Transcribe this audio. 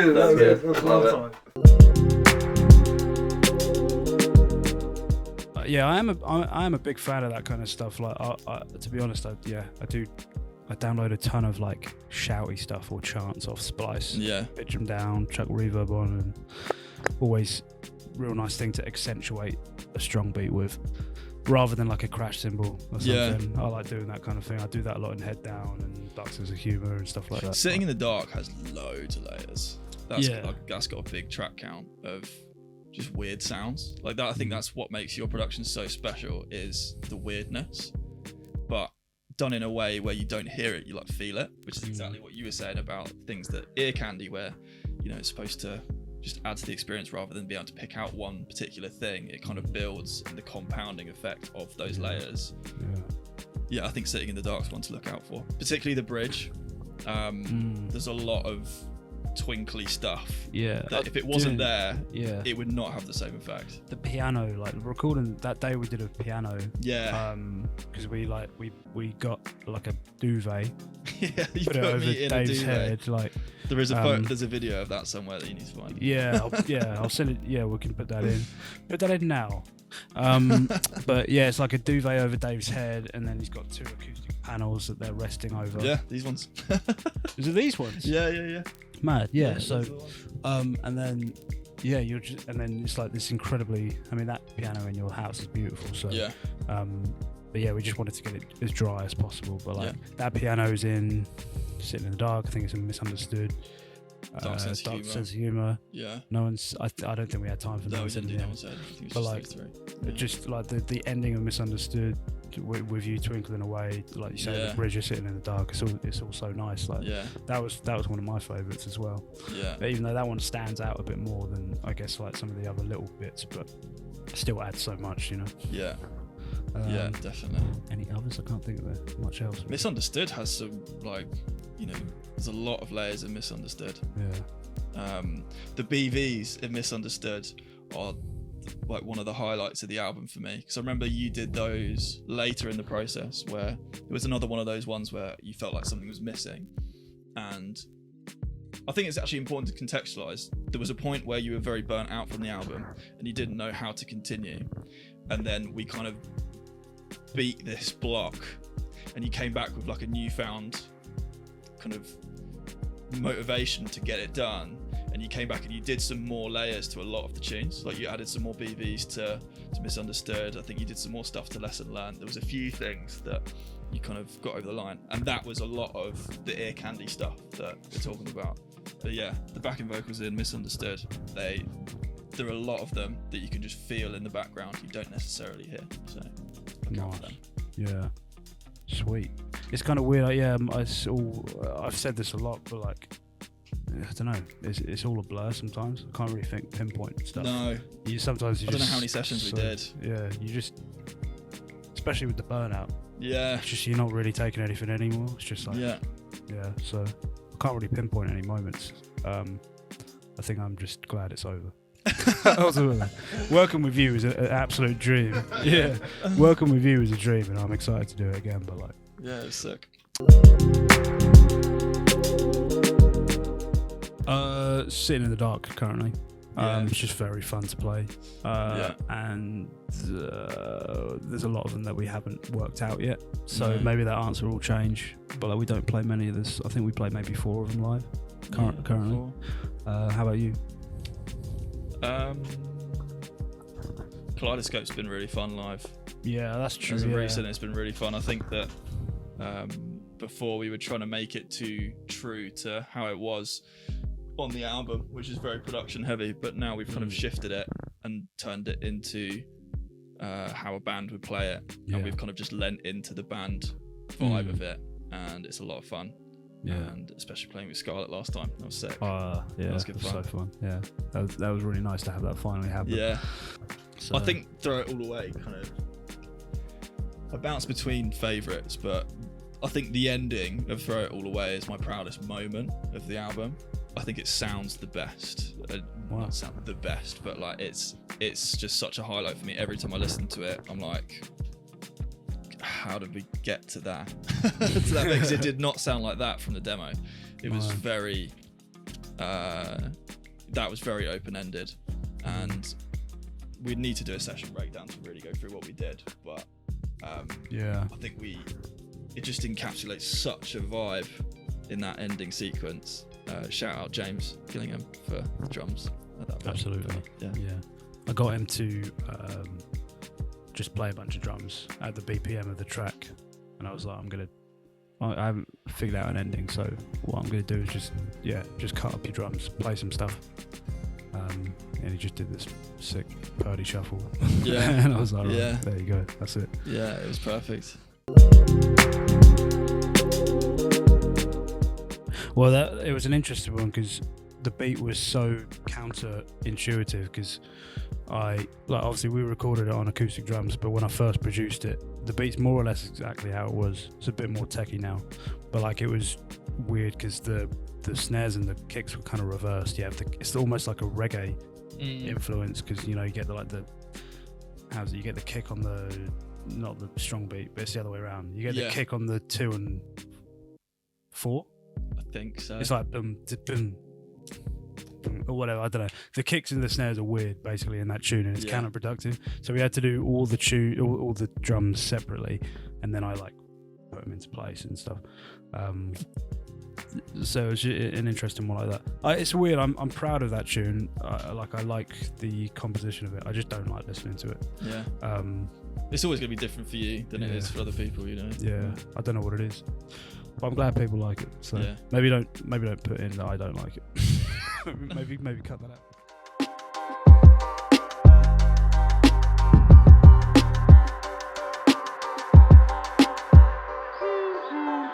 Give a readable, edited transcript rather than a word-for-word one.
good. That's good. That's Love it. time. Yeah, I am a big fan of that kind of stuff. Like, to be honest, I do. I download a ton of like shouty stuff or chants off Splice. Yeah. Pitch them down, chuck reverb on, and always real nice thing to accentuate a strong beat with, rather than like a crash cymbal or something. Yeah. I like doing that kind of thing. I do that a lot in Head Down and Dark Sense of Humour and stuff like that. Sitting in the Dark has loads of layers. That's got a big track count of just weird sounds like that. I think that's what makes your production so special, is the weirdness, but done in a way where you don't hear it, you like feel it, which is exactly what you were saying about things that ear candy, where it's supposed to just add to the experience rather than be able to pick out one particular thing. It kind of builds in the compounding effect of those layers. I think Sitting in the Dark's one to look out for, particularly the bridge. There's a lot of twinkly stuff that if it wasn't there, it would not have the same effect. The piano, like recording that day, we did a piano, because we got like a duvet, you put it over Dave's head. Like there's a video of that somewhere that you need to find. I'll send it. Yeah, we can put that in now. But yeah, it's like a duvet over Dave's head, and then he's got two acoustic panels that they're resting over. Yeah, these ones. Is it these ones? Yeah. Mad, yeah. So, and then you're just, and then it's like this incredibly. I mean, that piano in your house is beautiful. So yeah. But yeah, we just wanted to get it as dry as possible. But like that piano's in Sitting in the Dark. I think it's in Misunderstood. Dark Sense of Humour. Yeah. No one's. I don't think we had time for No, we those. didn't do No One's Head. I think it was but just like, those three. just like the ending of Misunderstood, with you twinkling away, like you say, the bridge, you're Sitting in the Dark. It's all so nice. Like that was one of my favourites as well. Yeah. But even though that one stands out a bit more than I guess like some of the other little bits, but still adds so much, Yeah. Yeah, definitely. Any others? I can't think of much else. Misunderstood has some there's a lot of layers of Misunderstood. Yeah. The BVs in Misunderstood are like one of the highlights of the album for me, because I remember you did those later in the process, where it was another one of those ones where you felt like something was missing, and I think it's actually important to contextualize. There was a point where you were very burnt out from the album and you didn't know how to continue, and then we kind of beat this block and you came back with like a newfound kind of motivation to get it done, and you came back and you did some more layers to a lot of the tunes. Like you added some more BVs to Misunderstood. I think you did some more stuff to Lesson Learned. There was a few things that you kind of got over the line, and that was a lot of the ear candy stuff that we're talking about. But yeah, the backing vocals in Misunderstood, there are a lot of them that you can just feel in the background you don't necessarily hear, so look out for them. Yeah, sweet. It's kind of weird, like, I've said this a lot, but like, I don't know, it's all a blur sometimes. I can't really pinpoint stuff. No. I don't know how many sessions we did. Yeah, you just, especially with the burnout. Yeah. It's just, you're not really taking anything anymore. It's just like, yeah, so I can't really pinpoint any moments. I think I'm just glad it's over. Working with you is an absolute dream. Yeah, working with you is a dream, and I'm excited to do it again. But like, yeah, it's sick. Sitting in the Dark currently. It's just very fun to play, and there's a lot of them that we haven't worked out yet. So maybe that answer will change. But like, we don't play many of this. I think we play maybe 4 of them live currently. How about you? Kaleidoscope's been really fun live. Yeah, that's true. As of recent, it's been really fun. I think that before we were trying to make it too true to how it was on the album, which is very production heavy, but now we've kind of shifted it and turned it into how a band would play it, and we've kind of just lent into the band vibe of it, and it's a lot of fun. And especially playing with Scarlett last time, that was sick. Yeah, that was good fun. So fun. Yeah, that was really nice to have that finally happen. Yeah. So I think Throw It All Away kind of, I bounce between favourites, but I think the ending of Throw It All Away is my proudest moment of the album. I think it sounds the best. Not sound the best, but like it's just such a highlight for me. Every time I listen to it, I'm like, how did we get to that? Because it did not sound like that from the demo. It was very that was very open-ended, and we'd need to do a session breakdown to really go through what we did, but I think it just encapsulates such a vibe in that ending sequence. Shout out James Gillingham for the drums at that point. Absolutely. Yeah. I got him to just play a bunch of drums at the BPM of the track, and I was like, I haven't figured out an ending, so what I'm gonna do is just cut up your drums, play some stuff. And he just did this sick purdy shuffle. Yeah. And I was like, right, there you go, that's it. Yeah, it was perfect. Well, it was an interesting one because the beat was so counter-intuitive, because obviously we recorded it on acoustic drums, but when I first produced it, the beat's more or less exactly how it was. It's a bit more techie now, but like, it was weird because the snares and the kicks were kind of reversed. It's almost like a reggae influence, because you get you get the kick on not the strong beat, but it's the other way around. You get the kick on the 2 and 4. I think so. It's like boom, boom, or whatever. I don't know. The kicks and the snares are weird, basically, in that tune, and it's counterproductive. So we had to do all the drums separately, and then I put them into place and stuff. So it's an interesting one like that. It's weird. I'm proud of that tune. I like the composition of it. I just don't like listening to it. Yeah. It's always gonna be different for you than it is for other people, Yeah. I don't know what it is, but I'm glad people like it. So maybe don't put in that I don't like it. maybe cut that out.